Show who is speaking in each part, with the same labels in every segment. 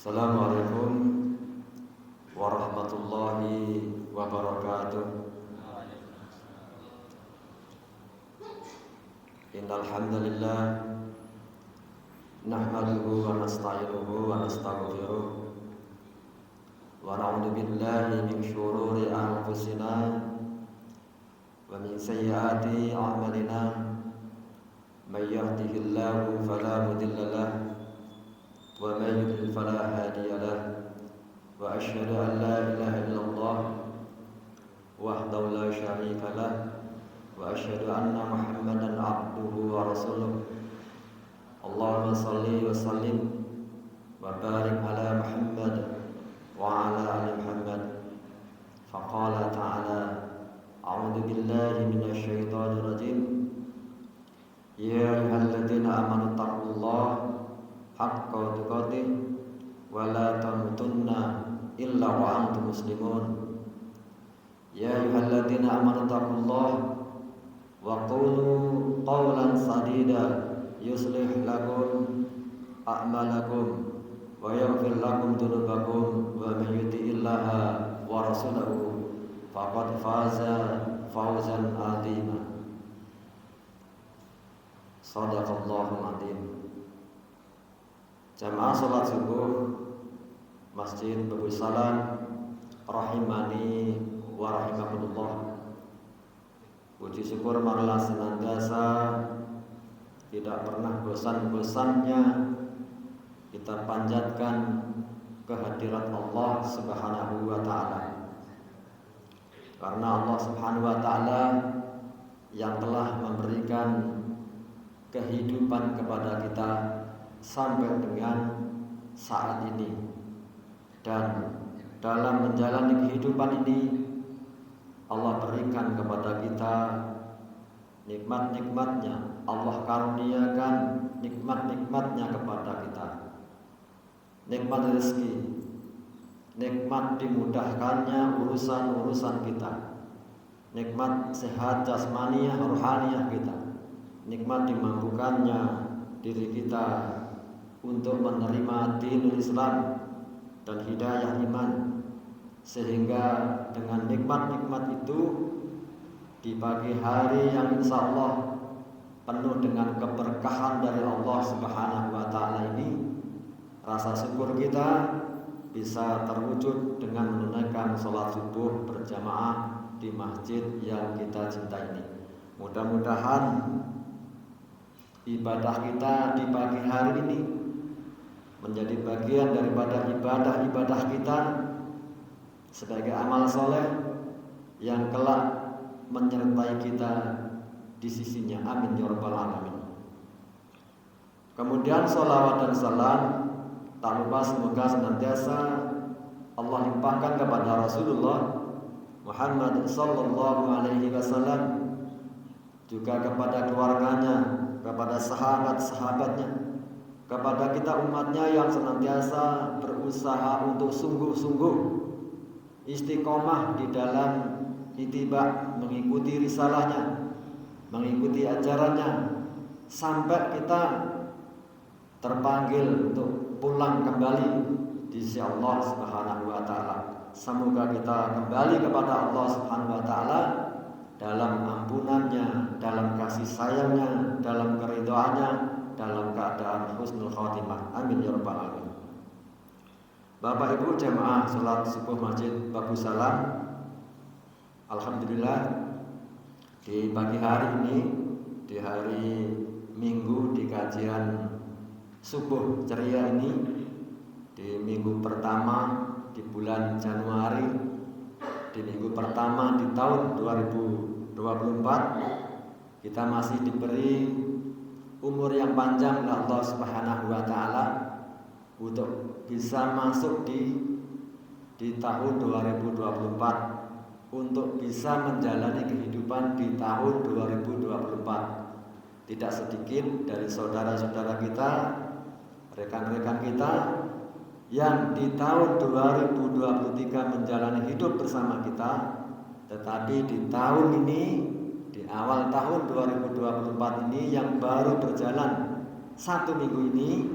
Speaker 1: Assalamualaikum warahmatullahi wabarakatuh. Innal hamdalillah nahmaduhu wa nasta'inuhu wa nastaghfiruh wa na'udzu billahi min shururi anfusina wa min sayyiati a'malina. May yahdihillahu fala mudilla lahu wa may yudlil fala hadiya lahu. Wa asyhadu an la ilaha illallah wahdahu la syarika lahu wa asyhadu anna Muhammadan abduhu wa rasuluh. Allahumma shalli wa sallim wa barik ala Muhammad wa ala ali Muhammad. Faqala ta'ala a'udzu billahi minasy syaithanir rajim. Ya ayyuhalladzina amanu taqullaha haqqa tuqatih wa la tamutunna illa wa antum muslimun. Ya ayyuhalladzina amanu taqullaha wa qulu qawlan sadida yuslih lakum a'malakum wa yaghfir lakum dhunubakum wa may yuti'illaha wa rasulahu faqad faza fawzan 'azima. Shadaqallahul 'azim. Jamaah salat subuh Masjid Babul Salam rahimani wa rahimakumullah. Puji syukur marilah senantiasa tidak pernah bosan-bosannya kita panjatkan kehadirat Allah Subhanahu wa taala. Karena Allah Subhanahu wa taala yang telah memberikan kehidupan kepada kita sampai dengan saat ini, dan dalam menjalani kehidupan ini Allah berikan kepada kita nikmat-nikmatnya. Allah karuniakan nikmat-nikmatnya kepada kita. Nikmat rezeki, nikmat dimudahkannya urusan-urusan kita, nikmat sehat jasmaniah rohaniah kita, nikmat dimampukannya diri kita untuk menerima dinul Islam dan hidayah iman. Sehingga dengan nikmat-nikmat itu di pagi hari yang insya Allah penuh dengan keberkahan dari Allah Subhanahu wa taala ini, rasa syukur kita bisa terwujud dengan menunaikan sholat subuh berjamaah di masjid yang kita cintai ini. Mudah-mudahan ibadah kita di pagi hari ini menjadi bagian daripada ibadah-ibadah kita sebagai amal soleh yang kelak menyertai kita di sisinya. Amin ya rabbal alamin. Kemudian sholawat dan salam tak lupa semoga senantiasa Allah limpahkan kepada Rasulullah Muhammad sallallahu alaihi wasallam, juga kepada keluarganya, kepada sahabat-sahabatnya, kepada kita umatnya yang senantiasa berusaha untuk sungguh-sungguh istiqomah di dalam ittiba, mengikuti risalahnya, mengikuti ajarannya, sampai kita terpanggil untuk pulang kembali di sisi Allah Subhanahu wa taala. Semoga kita kembali kepada Allah Subhanahu wa taala dalam ampunannya, dalam kasih sayangnya, dalam keridhaannya, dalam keadaan husnul khatimah. Amin ya rabbal alamin. Bapak Ibu jamaah salat subuh Masjid Babul Salam, alhamdulillah di pagi hari ini, di hari Minggu, di kajian subuh ceria ini, di minggu pertama di bulan Januari, di minggu pertama di tahun 2024, kita masih diberi umur yang panjang oleh Allah Subhanahu wa taala untuk bisa masuk di tahun 2024, untuk bisa menjalani kehidupan di tahun 2024. Tidak sedikit dari saudara-saudara kita, rekan-rekan kita yang di tahun 2023 menjalani hidup bersama kita, tetapi di tahun ini, di awal tahun 2024 ini yang baru berjalan 1 minggu ini,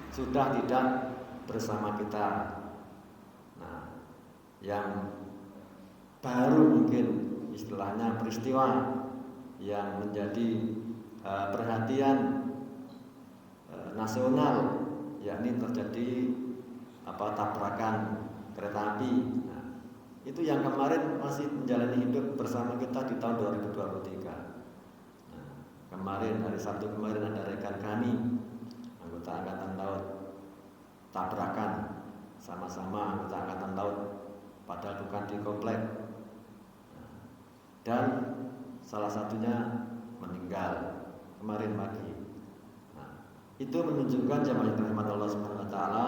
Speaker 1: sudah tidak bersama kita. Nah, yang baru mungkin istilahnya peristiwa yang menjadi perhatian nasional, yakni terjadi tabrakan kereta api. Nah, itu yang kemarin masih menjalani hidup bersama kita di tahun 2023. Nah, kemarin hari Sabtu kemarin ada rekan kami anggota Angkatan Laut tabrakan sama-sama anggota Angkatan Laut, padahal bukan di komplek. Nah, dan salah satunya meninggal kemarin pagi. Nah, itu menunjukkan jamaah yang dirahmati Allah Subhanahu wa taala,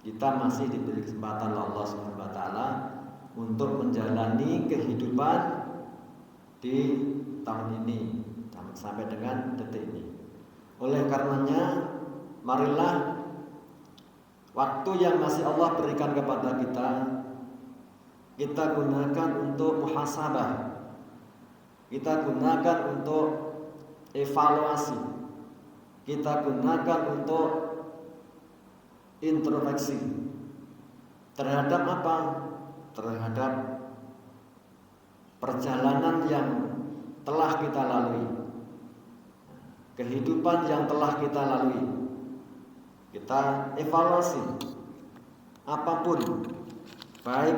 Speaker 1: kita masih diberi kesempatan oleh Allah Subhanahu wa taala untuk menjalani kehidupan di tahun ini sampai dengan detik ini. Oleh karenanya, marilah waktu yang masih Allah berikan kepada kita gunakan untuk muhasabah. Kita gunakan untuk evaluasi. Kita gunakan untuk introspeksi. Terhadap apa? Terhadap perjalanan yang telah kita lalui, kehidupan yang telah kita lalui. Kita evaluasi apapun, baik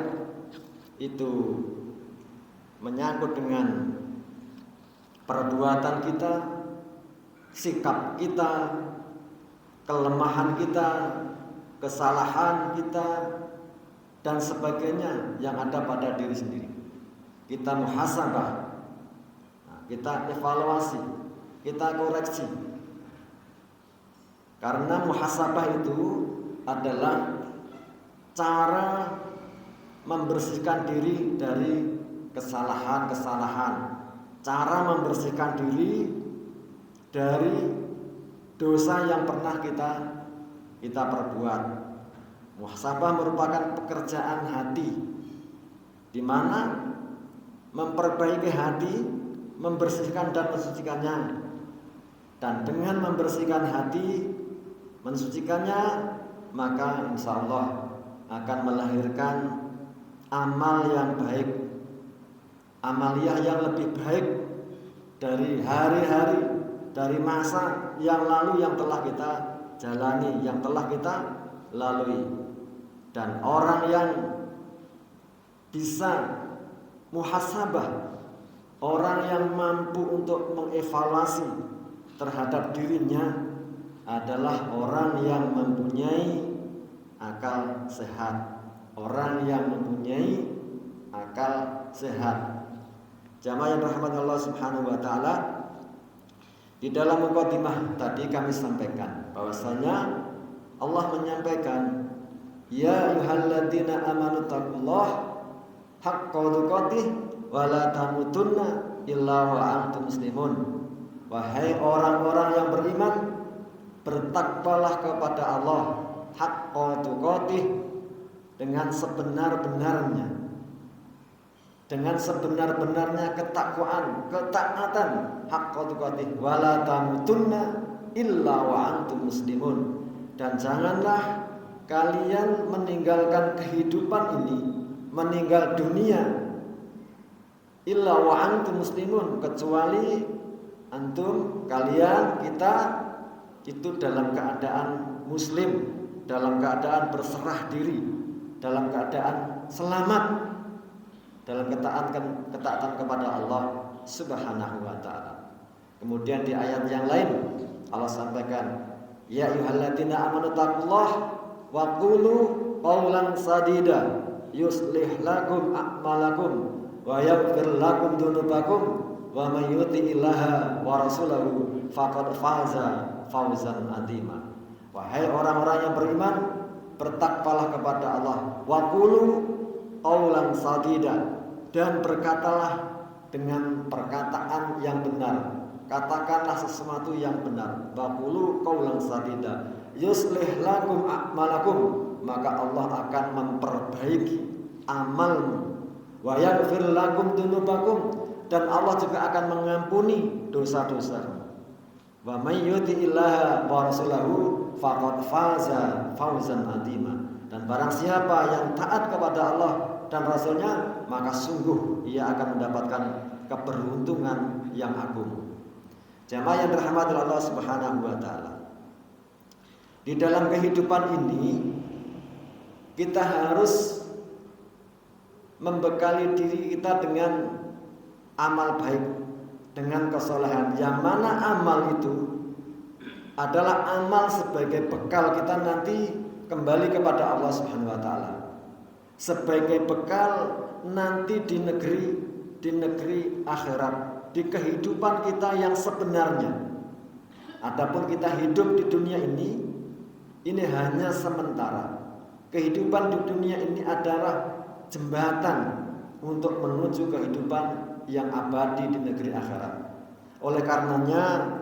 Speaker 1: itu menyangkut dengan perbuatan kita, sikap kita, kelemahan kita, kesalahan kita, dan sebagainya yang ada pada diri sendiri. Kita muhasabah, kita evaluasi, kita koreksi. Karena muhasabah itu adalah cara membersihkan diri dari kesalahan-kesalahan, cara membersihkan diri dari dosa yang pernah kita perbuat. Muhasabah merupakan pekerjaan hati, di mana memperbaiki hati, membersihkan dan mensucikannya. Dan dengan membersihkan hati, mensucikannya, maka insya Allah akan melahirkan amal yang baik, amaliyah yang lebih baik dari hari-hari, dari masa yang lalu yang telah kita jalani, yang telah kita lalui. Dan orang yang bisa muhasabah, orang yang mampu untuk mengevaluasi terhadap dirinya adalah orang yang mempunyai akal sehat. Orang yang mempunyai akal sehat. Jamaah yang rahmat Allah Subhanahu wa taala, di dalam mukadimah tadi kami sampaikan bahwasanya Allah menyampaikan, ya ayyuhalladzina amanu taqullaha haqqa tuqatih wa la tamutunna illa wa antum muslimun. Wahai orang-orang yang beriman, bertakwalah kepada Allah haqqa tuqatih, dengan sebenar-benarnya, dengan sebenar-benarnya ketakwaan, ketaatan, haqqa tuqatih wa la tamutunna illa wa antum muslimun. Dan janganlah kalian meninggalkan kehidupan ini, meninggal dunia, illa wa antum muslimun, kecuali antum, kalian, kita itu dalam keadaan muslim, dalam keadaan berserah diri, dalam keadaan selamat, dalam ketaatan kepada Allah Subhanahu wa taala. Kemudian di ayat yang lain Allah sampaikan, ya ayyuhalladzina amanu taqullaha wa qulu qawlan sadida yuslih lakum a'malakum wa yaghfir lakum dzunubakum wa may yuti'illaha wa rasulahu faqad faza fawzan 'azima. Wahai orang-orang yang beriman, bertakwalah kepada Allah, wa qulu qawlan sadida, dan berkatalah dengan perkataan yang benar. Katakanlah sesuatu yang benar. Waqulu qaulan sadida yuslih lakum a'malakum, maka Allah akan memperbaiki amalmu. Wa yaghfir lakum dzunubakum, dan Allah juga akan mengampuni dosa-dosamu. Wa may yuti'illaha wa rasulahu faqad faza fawzan 'azima. Dan barang siapa yang taat kepada Allah dan Rasulnya, maka sungguh ia akan mendapatkan keberuntungan yang agung. Jamaah yang dirahmati Allah Subhanahu wa taala. Di dalam kehidupan ini kita harus membekali diri kita dengan amal baik, dengan kesolehan. Yang mana amal itu adalah amal sebagai bekal kita nanti kembali kepada Allah Subhanahu wa taala. Sebagai bekal nanti di negeri akhirat, di kehidupan kita yang sebenarnya. Adapun kita hidup di dunia ini hanya sementara. Kehidupan di dunia ini adalah jembatan untuk menuju kehidupan yang abadi di negeri akhirat. Oleh karenanya,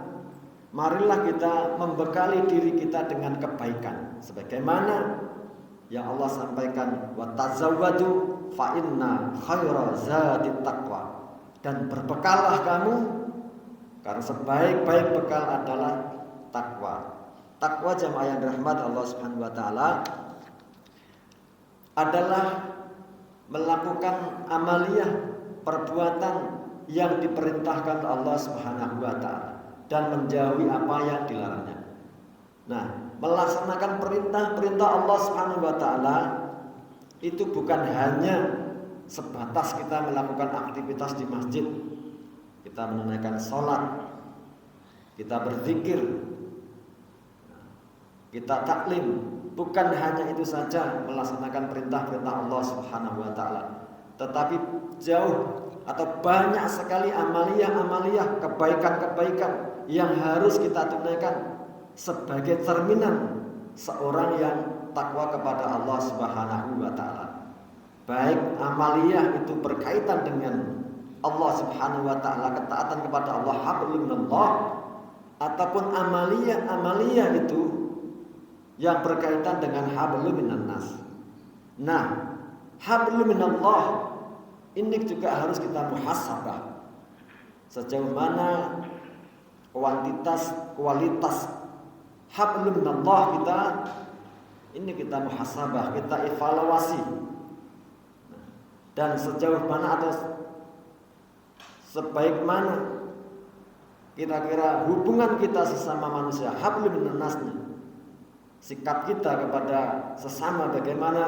Speaker 1: marilah kita membekali diri kita dengan kebaikan, sebagaimana yang Allah sampaikan, wa tazawwadu fa inna khaira zadit taqwa. Dan berbekallah kamu, karena sebaik-baik bekal adalah takwa. Takwa jamaah yang dirahmati Allah Subhanahu wa taala adalah melakukan amaliyah perbuatan yang diperintahkan Allah Subhanahu wa taala dan menjauhi apa yang dilarangnya. Nah, melaksanakan perintah-perintah Allah Subhanahu wa taala itu bukan hanya sebatas kita melakukan aktivitas di masjid, kita menunaikan sholat, kita berzikir, kita taklim. Bukan hanya itu saja melaksanakan perintah-perintah Allah Subhanahu wa taala, tetapi jauh atau banyak sekali amaliyah-amaliyah, kebaikan-kebaikan yang harus kita tunaikan sebagai cerminan seorang yang takwa kepada Allah Subhanahu wa taala. Baik amaliyah itu berkaitan dengan Allah Subhanahu wa taala, ketaatan kepada Allah, hablum minallah, ataupun amaliyah itu yang berkaitan dengan hablum minan nas. Nah, hablum minallah ini juga harus kita muhasabah. Sejauh mana kualitas hablum minallah kita, ini kita muhasabah, kita evaluasi. Dan sejauh mana atau sebaik mana kira-kira hubungan kita sesama manusia, hablum minan nasnya, sikap kita kepada sesama bagaimana.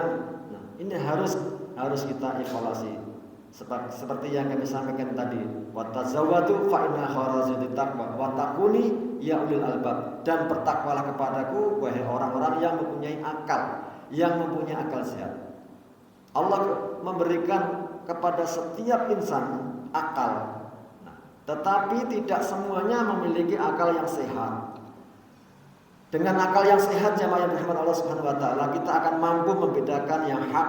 Speaker 1: Nah, ini harus kita evaluasi. Seperti yang kami sampaikan tadi, wa tazawwadu fa inna khairaz taqwa wa taquni ya ulil albab. Dan bertakwalah kepadaku wahai orang-orang yang mempunyai akal sehat. Allah memberikan kepada setiap insan akal. Nah, tetapi tidak semuanya memiliki akal yang sehat. Dengan akal yang sehat jamaah yang dirahmati Allah Subhanahu wa taala, kita akan mampu membedakan yang hak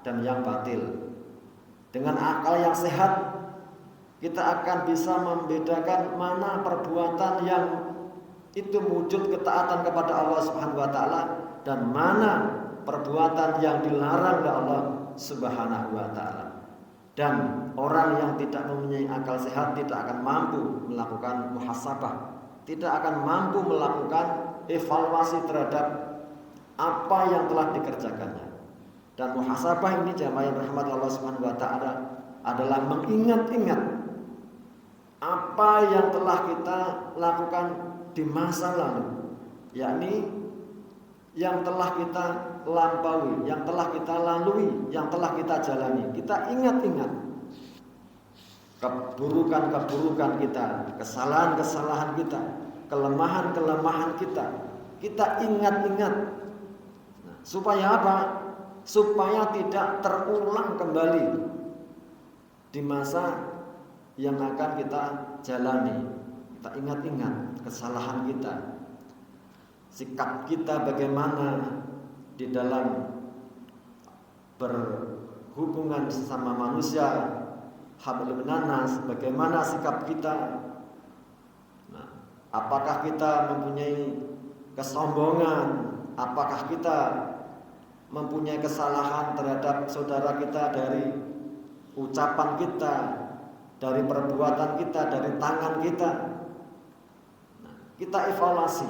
Speaker 1: dan yang batil. Dengan akal yang sehat, kita akan bisa membedakan mana perbuatan yang itu wujud ketaatan kepada Allah Subhanahu wa taala dan mana perbuatan yang dilarang oleh Allah Subhanahu wa taala. Dan orang yang tidak mempunyai akal sehat tidak akan mampu melakukan muhasabah, tidak akan mampu melakukan evaluasi terhadap apa yang telah dikerjakannya. Dan muhasabah ini jamaah yang dirahmati Allah Subhanahu wa taala adalah mengingat-ingat apa yang telah kita lakukan di masa lalu, yakni yang telah kita lampaui, yang telah kita lalui, yang telah kita jalani. Kita ingat-ingat keburukan-keburukan kita, kesalahan-kesalahan kita, kelemahan-kelemahan kita. Kita ingat-ingat. Nah, supaya apa? Supaya tidak terulang kembali di masa yang akan kita jalani. Kita ingat-ingat kesalahan kita, sikap kita bagaimana di dalam berhubungan sesama manusia, hablum minan nas, bagaimana sikap kita. Nah, apakah kita mempunyai kesombongan? Apakah kita mempunyai kesalahan terhadap saudara kita dari ucapan kita, dari perbuatan kita, dari tangan kita? Nah, kita evaluasi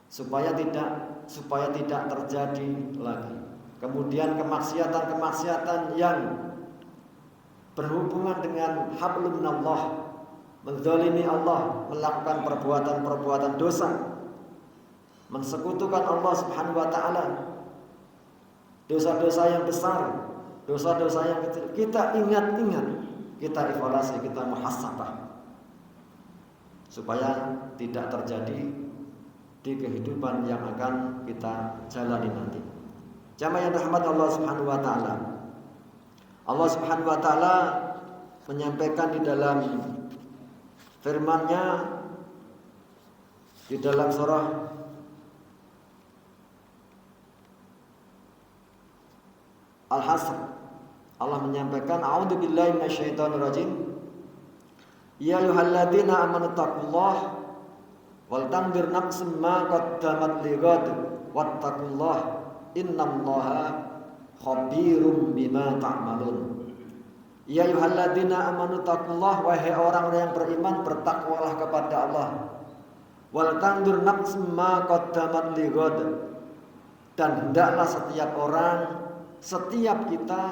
Speaker 1: supaya tidak terjadi lagi. Kemudian kemaksiatan yang berhubungan dengan hablum minallah, menzalimi Allah, melakukan perbuatan-perbuatan dosa, mensekutukan Allah Subhanahu wa taala, dosa-dosa yang besar, dosa-dosa yang kecil, kita ingat-ingat, kita evaluasi, kita muhasabah supaya tidak terjadi di kehidupan yang akan kita jalani nanti. Jamaah yang rahmat Allah Subhanahu wa taala. Allah Subhanahu wa taala menyampaikan di dalam firman-Nya di dalam surah Al-Hasr. Allah menyampaikan, a'udzubillahi minasyaitonirrajim. Ya ayyuhalladzina amanu taqullaha wal tanzir nafsum ma qaddamat lighad wattaqullaha innallaha khabirum bima ta'malun. Ya ayyuhalladzina amanu taqullaha, wahai orang yang beriman, bertakwalah kepada Allah. Wal tanzir nafsum ma qaddamat lighad, dan hendaklah setiap kita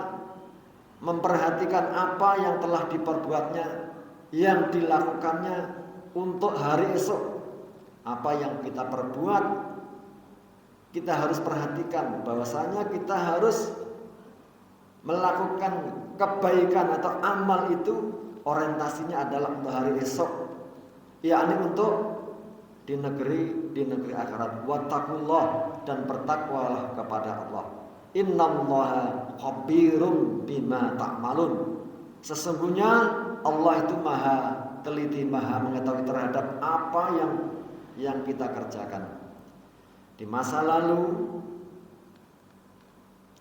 Speaker 1: memperhatikan apa yang telah diperbuatnya, yang dilakukannya untuk hari esok. Apa yang kita perbuat, kita harus perhatikan bahwasanya kita harus melakukan kebaikan atau amal itu orientasinya adalah untuk hari esok, yakni untuk di negeri akhirat. Wattaqullah, dan bertakwalah kepada Allah. Innallaha khabirum bima ta'malun. Sesungguhnya Allah itu maha teliti, maha mengetahui terhadap apa yang kita kerjakan di masa lalu.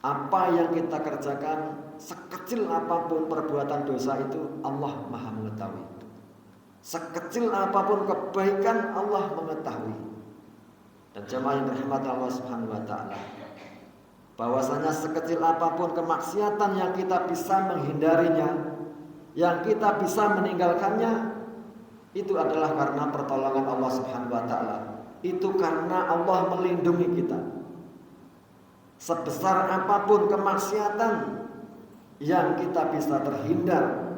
Speaker 1: Apa yang kita kerjakan, sekecil apapun perbuatan dosa itu, Allah maha mengetahui. Sekecil apapun kebaikan, Allah mengetahui. Dan jemaah yang dirahmati Allah Subhanahu wa taala, bahwasanya sekecil apapun kemaksiatan yang kita bisa menghindarinya, yang kita bisa meninggalkannya, itu adalah karena pertolongan Allah Subhanahu wa taala. Itu karena Allah melindungi kita. Sebesar apapun kemaksiatan yang kita bisa terhindar,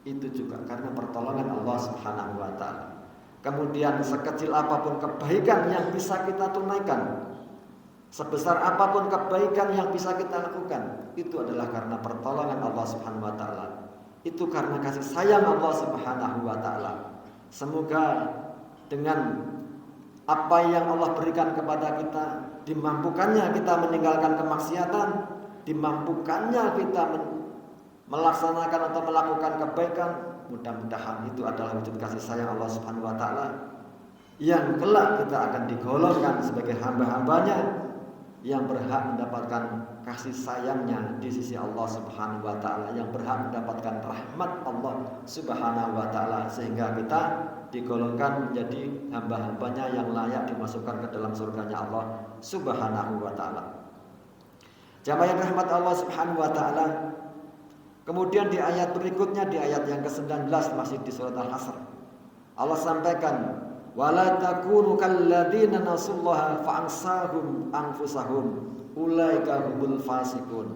Speaker 1: itu juga karena pertolongan Allah Subhanahu wa taala. Kemudian sekecil apapun kebaikan yang bisa kita tunaikan, sebesar apapun kebaikan yang bisa kita lakukan, itu adalah karena pertolongan Allah Subhanahu wa taala. Itu karena kasih sayang Allah Subhanahu wa taala. Semoga dengan apa yang Allah berikan kepada kita, dimampukannya kita meninggalkan kemaksiatan, dimampukannya kita melaksanakan atau melakukan kebaikan, mudah-mudahan itu adalah wujud kasih sayang Allah Subhanahu wa taala, yang kelak kita akan digolongkan sebagai hamba-hambanya yang berhak mendapatkan kasih sayangnya di sisi Allah Subhanahu wa taala, yang berhak mendapatkan rahmat Allah Subhanahu wa taala, sehingga kita digolongkan menjadi hamba-hambanya yang layak dimasukkan ke dalam surganya Allah Subhanahu wa taala. Jamaah yang rahmat Allah Subhanahu wa taala, kemudian di ayat berikutnya, di ayat yang ke-19 masih di surat Al-Hasr, Allah sampaikan, wala takunu kalladzina nasullaha fa'ansahum anfusahum ulaika humul fasiqun.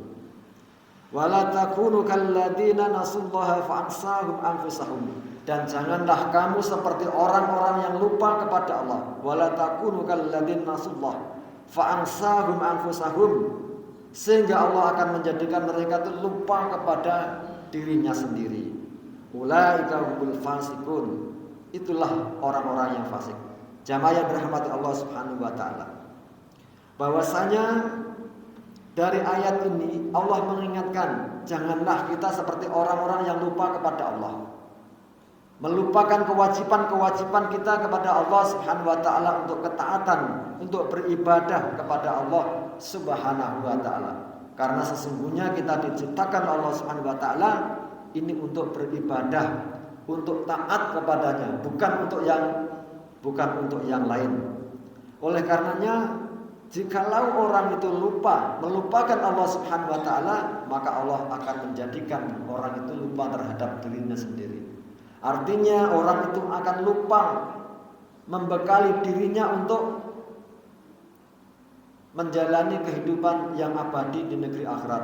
Speaker 1: Wala takunu kalladzina nasullaha fa'ansahum anfusahum, dan janganlah kamu seperti orang-orang yang lupa kepada Allah. Wala takunu kalladzina nasullaha fa'ansahum anfusahum, sehingga Allah akan menjadikan mereka itu lupa kepada dirinya sendiri. Ulaika humul fasiqun, itulah orang-orang yang fasik. Jamaah yang dirahmati Allah Subhanahu wa taala, bahwasanya dari ayat ini Allah mengingatkan, janganlah kita seperti orang-orang yang lupa kepada Allah, melupakan kewajiban-kewajiban kita kepada Allah Subhanahu wa taala untuk ketaatan, untuk beribadah kepada Allah Subhanahu wa taala. Karena sesungguhnya kita diciptakan Allah Subhanahu wa taala ini untuk beribadah, untuk taat kepadanya, bukan untuk yang lain. Oleh karenanya, jikalau orang itu melupakan Allah Subhanahu wa taala, maka Allah akan menjadikan orang itu lupa terhadap dirinya sendiri. Artinya orang itu akan lupa membekali dirinya untuk menjalani kehidupan yang abadi di negeri akhirat.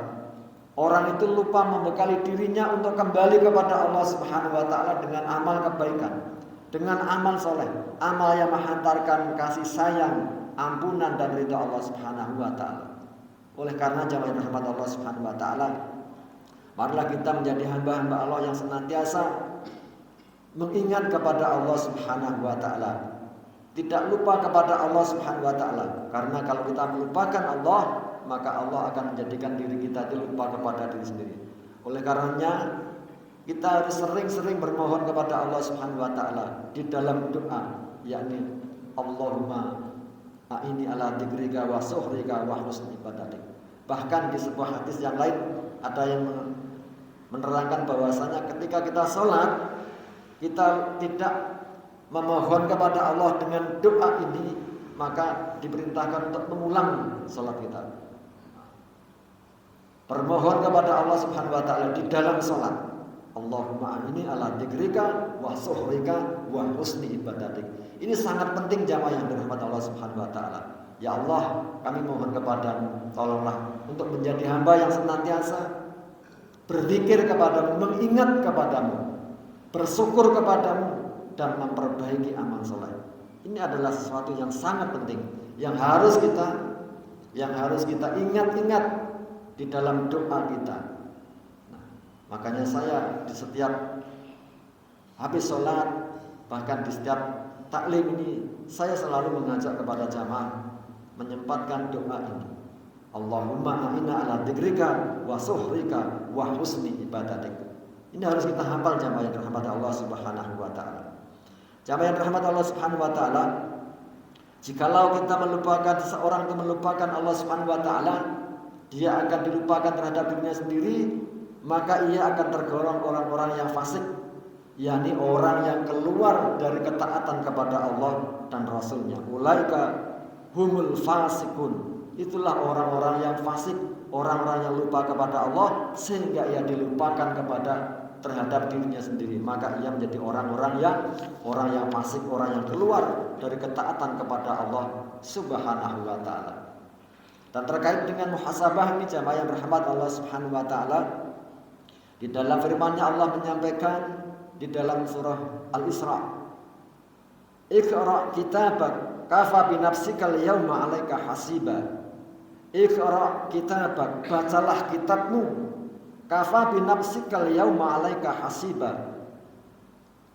Speaker 1: Orang itu lupa membekali dirinya untuk kembali kepada Allah Subhanahu wa taala dengan amal kebaikan, dengan amal soleh, amal yang menghantarkan kasih sayang, ampunan dan ridha Allah Subhanahu wa taala. Oleh karena jamaah rahmat Allah Subhanahu wa taala, marilah kita menjadi hamba-hamba Allah yang senantiasa mengingat kepada Allah Subhanahu wa taala. Tidak lupa kepada Allah Subhanahu wa taala. Karena kalau kita melupakan Allah, maka Allah akan menjadikan diri kita itu lupa kepada diri sendiri. Oleh karenanya kita harus sering-sering bermohon kepada Allah Subhanahu wa taala di dalam doa, yakni Allahumma a'inni ala dzikrika wa syukrika wa husni ibadatik. Bahkan di sebuah hadis yang lain ada yang menerangkan bahwasanya ketika kita sholat, kita tidak memohon kepada Allah dengan doa ini, maka diperintahkan untuk mengulang sholat kita. Bermohon kepada Allah Subhanahu wa taala di dalam sholat. Allahumma a'inni ala dzikrika wa syukrika wa husni ibadatik. Ini sangat penting jamaah yang dirahmati Allah Subhanahu wa taala. Ya Allah, kami mohon kepadamu, tolonglah untuk menjadi hamba yang senantiasa berzikir kepadamu, mengingat kepadamu, bersyukur kepadamu, dan memperbaiki amal soleh. Ini adalah sesuatu yang sangat penting yang harus kita ingat-ingat di dalam doa kita. Nah, makanya saya di setiap habis sholat, bahkan di setiap taklim ini, saya selalu mengajak kepada jamaah menyempatkan doa ini. Allahumma a'inna ala dzikrika wa syukrika wa husni ibadatik. Ini harus kita hafal jamaah yang dirahmati Allah Subhanahu wa taala. Jamaah yang dirahmati Allah Subhanahu wa taala, jikalau kita melupakan, seseorang itu melupakan Allah Subhanahu wa taala, dia akan dilupakan terhadap dirinya sendiri, maka ia akan tergolong orang-orang yang fasik, yakni orang yang keluar dari ketaatan kepada Allah dan Rasulnya. Ulaika humul fasikun. Itulah orang-orang yang fasik, orang-orang yang lupa kepada Allah sehingga ia dilupakan terhadap dirinya sendiri. Maka ia menjadi orang yang fasik, orang yang keluar dari ketaatan kepada Allah Subhanahu wa taala. Dan terkait dengan muhasabah ini jamaah yang berrahmat Allah Subhanahu wa taala, di dalam firman-Nya Allah menyampaikan di dalam surah Al-Isra, Iqra kitabak kafa binafsikal yawma 'alaika hasiba. Iqra kitabak, bacalah kitabmu, kafa binafsikal yawma 'alaika hasiba.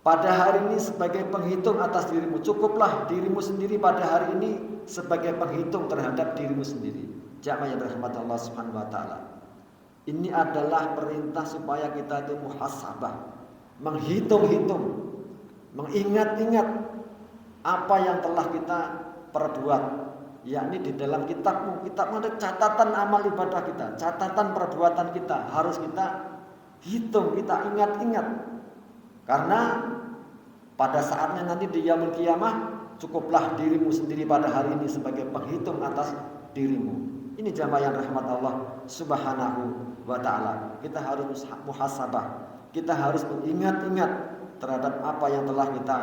Speaker 1: Pada hari ini sebagai penghitung atas dirimu, cukuplah dirimu sendiri pada hari ini sebagai penghitung terhadap dirimu sendiri. Jamaah yang dirahmati Allah Subhanahu wa taala. Ini adalah perintah supaya kita itu muhasabah, menghitung-hitung, mengingat-ingat apa yang telah kita perbuat, yakni di dalam kitabmu. Kitabmu ada catatan amal ibadah kita, catatan perbuatan kita, harus kita hitung, kita ingat-ingat. Karena pada saatnya nanti di yaumul qiyamah, cukuplah dirimu sendiri pada hari ini sebagai penghitung atas dirimu. Ini jamaah yang rahmat Allah Subhanahu wa taala. Kita harus muhasabah. Kita harus mengingat-ingat terhadap apa yang telah kita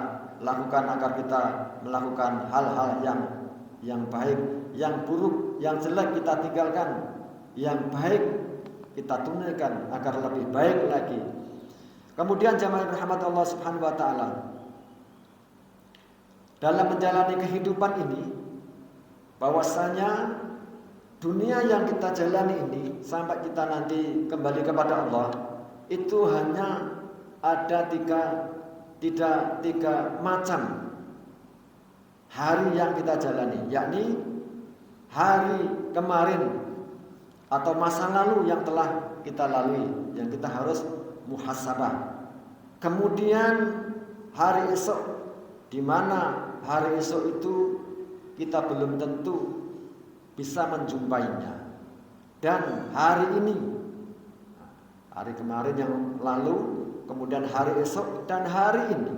Speaker 1: lakukan agar kita melakukan hal-hal yang baik, yang buruk, yang jelek kita tinggalkan, yang baik kita tunaikan agar lebih baik lagi. Kemudian jamaah yang rahmat Allah Subhanahu wa taala, dalam menjalani kehidupan ini, bahwasanya dunia yang kita jalani ini sampai kita nanti kembali kepada Allah, itu hanya ada tiga macam hari yang kita jalani, yakni hari kemarin atau masa lalu yang telah kita lalui, yang kita harus muhasabah. Kemudian hari esok, di mana hari esok itu kita belum tentu bisa menjumpainya. Dan hari ini, hari kemarin yang lalu, kemudian hari esok, dan hari ini.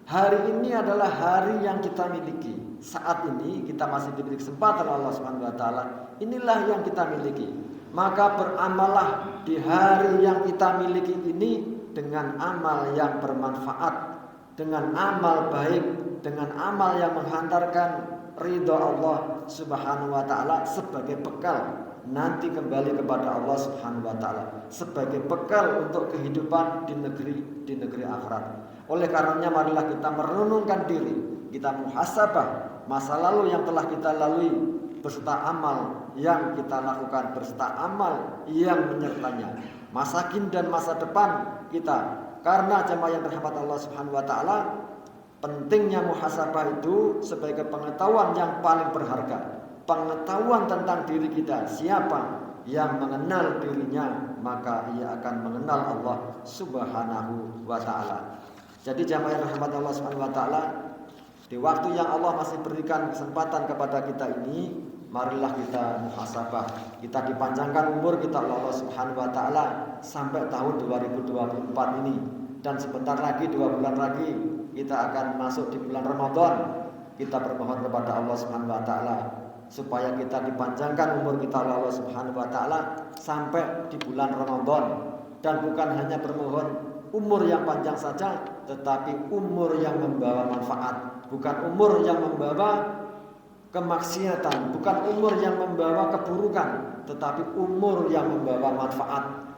Speaker 1: Hari ini adalah hari yang kita miliki. Saat ini kita masih diberi kesempatan Allah Subhanahu wa taala. Inilah yang kita miliki. Maka beramallah di hari yang kita miliki ini dengan amal yang bermanfaat, dengan amal baik, dengan amal yang menghantarkan ridha Allah Subhanahu wa taala sebagai bekal nanti kembali kepada Allah Subhanahu wa taala, sebagai bekal untuk kehidupan di negeri akhirat. Oleh karenanya marilah kita merenungkan diri, kita muhasabah masa lalu yang telah kita lalui beserta amal yang kita lakukan, beserta amal yang menyertanya, masa kini dan masa depan kita. Karena jemaah yang dirahmati Allah Subhanahu wa taala, pentingnya muhasabah itu sebagai pengetahuan yang paling berharga. Pengetahuan tentang diri kita, siapa yang mengenal dirinya, maka ia akan mengenal Allah Subhanahu wa taala. Jadi jemaah yang dirahmati Allah Subhanahu wa taala, di waktu yang Allah masih berikan kesempatan kepada kita ini, marilah kita muhasabah. Kita dipanjangkan umur kita oleh Allah Subhanahu wa taala sampai tahun 2024 ini, dan sebentar lagi 2 bulan lagi kita akan masuk di bulan Ramadan. Kita bermohon kepada Allah Subhanahu wa taala supaya kita dipanjangkan umur kita oleh Allah Subhanahu wa taala sampai di bulan Ramadan, dan bukan hanya bermohon umur yang panjang saja, tetapi umur yang membawa manfaat, bukan umur yang membawa kemaksiatan, bukan umur yang membawa keburukan, tetapi umur yang membawa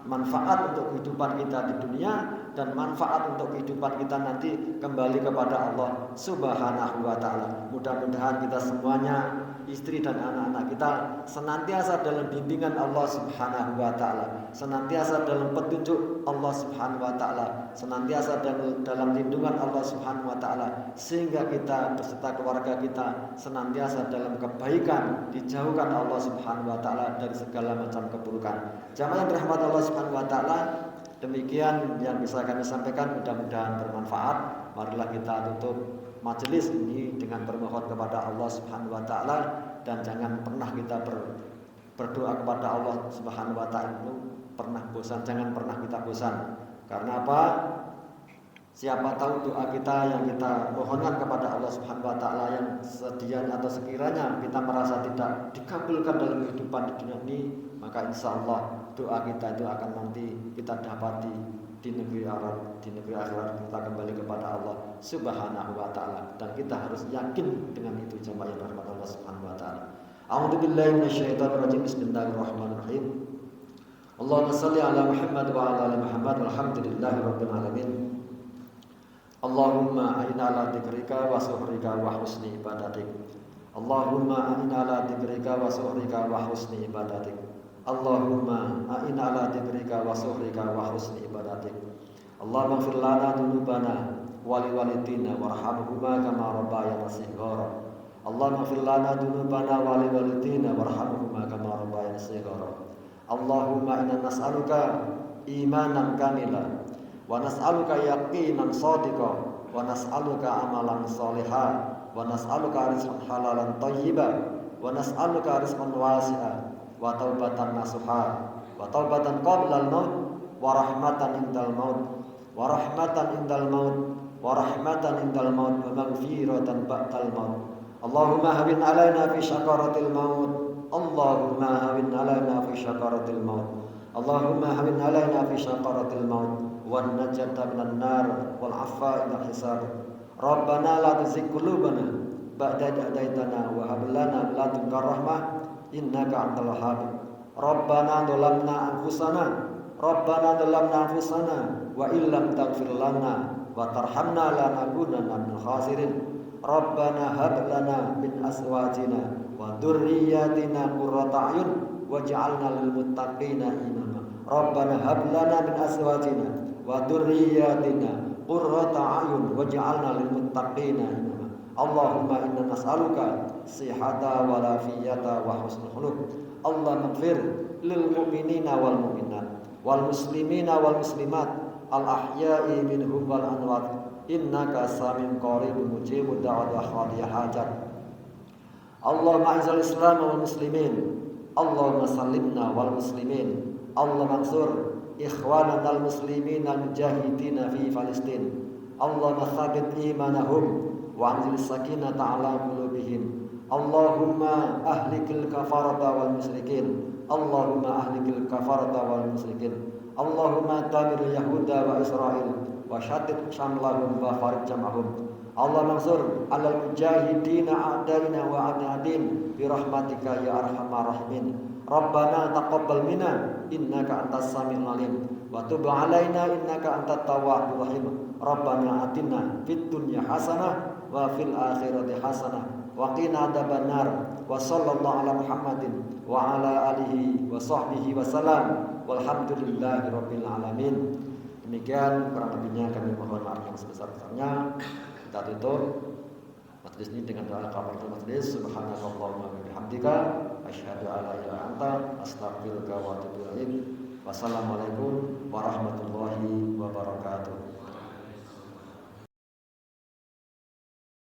Speaker 1: manfaat untuk kehidupan kita di dunia dan manfaat untuk kehidupan kita nanti kembali kepada Allah Subhanahu wa taala. Mudah-mudahan kita semuanya, istri dan anak-anak kita, senantiasa dalam bimbingan Allah Subhanahu wa taala, senantiasa dalam petunjuk Allah Subhanahu wa taala, senantiasa dalam lindungan Allah Subhanahu wa taala, sehingga kita beserta keluarga kita senantiasa dalam kebaikan, dijauhkan Allah Subhanahu wa taala dari segala macam keburukan. Jamaah yang dirahmati Allah Subhanahu wa taala, demikian yang bisa kami sampaikan, mudah-mudahan bermanfaat. Marilah kita tutup majelis ini dengan bermohon kepada Allah Subhanahu wa taala, dan jangan pernah kita berdoa kepada Allah Subhanahu wa taala pernah bosan, jangan pernah kita bosan. Karena apa? Siapa tahu doa kita yang kita mohonkan kepada Allah Subhanahu wa taala yang sedianya atau sekiranya kita merasa tidak dikabulkan dalam kehidupan di dunia ini, maka insya Allah doa kita itu akan nanti kita dapati di negeri akhirat kita kembali kepada Allah Subhanahu wa taala, dan kita harus yakin dengan itu jemaah yang dirahmati Allah Subhanahu wa taala. A'udzubillahi minasyaitonir rajim. Bismillahirrahmanirrahim. Allahumma shalli ala Muhammad wa ala ali Muhammad walhamdulillahi rabbil alamin. Allahumma a'inna ala dzikrika wa syukrika wa husni ibadatik. Allahumma a'inna ala dzikrika wa syukrika wa husni ibadatik. Allahumma a'inna ala dzikrika wa syukrika wa husni ibadatik. Allahumma ighfir lana dzunubana wa liwalidina warhamhuma kama rabbayana shighara. Allahumma ighfir lana dzunubana wa liwalidina warhamhuma kama rabbayana shighara. Allahumma inna nas'aluka imanan kamila wa nas'aluka yaqinan shadiqa wa nas'aluka amalan sholihan wa nas'aluka rizqan halalan thayyiban wa nas'aluka rizqan wasi'an wa taubatan nasuha wa taubatan qabla al-maut wa rahmatan indal maut wa rahmatan indal maut wa rahmatan indal maut wa maghfiratan ba'dal maut. Allahumma hawin alaina fi syakaratil maut. Allahumma hawin alaina fi syakaratil maut. Allahumma hawin alaina fi syakaratil maut wan najata minan nar wal afwa minal hisab. Rabbana la tuzigh qulubana ba'da idh hadaitana wa hab lana min ladunka rahmah innaka antal wahhab. Rabbana dhalamna anfusana wa illam taghfir lana wa tarhamna lanakunanna minal khasirin. Rabbana hab lana min azwajina wa dzurriyyatina qurrata a'yun waj'alna lil muttaqina imama. Rabbana hab lana min azwajina wa dzurriyyatina qurrata a'yun waj'alna lil muttaqina imama. Allahumma inna nas'aluka sihhata wa lafiyata wa husnul khuluq. Allahumma ighfir lil mu'minina wal mu'minat wal muslimina wal muslimat al ahya'i minhum wal amwat innaka samiun qaribun mujibud da'wat wa qadiyal hajat. Allahumma izzil islam wal muslimin. Allahumma sallimna wal muslimin. Allahumma ansur ikhwanana al muslimin al mujahidin fi Palestin. Allahumma thabbit imanahum wa anzil sakinata ala qulubihim. Allahumma ahlikil kafarata wal musyrikin. Allahumma ahlikil kafarata wal musyrikin. Allahumma damir yahuda wa Israel wa syaddid syamlahum wa farid jam'ahum. Allah mansur alal mujahidina a'daina wa anadin bi rahmatika ya arhamar rahimin. Rabbana taqabbal minna innaka antas samiul alim wa tub alaina innaka antat tawwabur rahim. Rabbana atina fid dunya hasanah wa fil akhirati hasanah wa qina adzabannar. Wa sallallahu ala Muhammadin wa ala alihi wa sahbihi wa salam. Walhamdulillahi rabbil alamin. Demikian kurang lebihnya kami mohon maaf yang sebesar-besarnya. Kita tutup majelis ini dengan doa kafaratul majelis. Subhanakallahumma wa bihamdika asyhadu an la ilaha illa anta astaghfiruka wa atubu ilaik. Wassalamualaikum warahmatullahi wabarakatuh.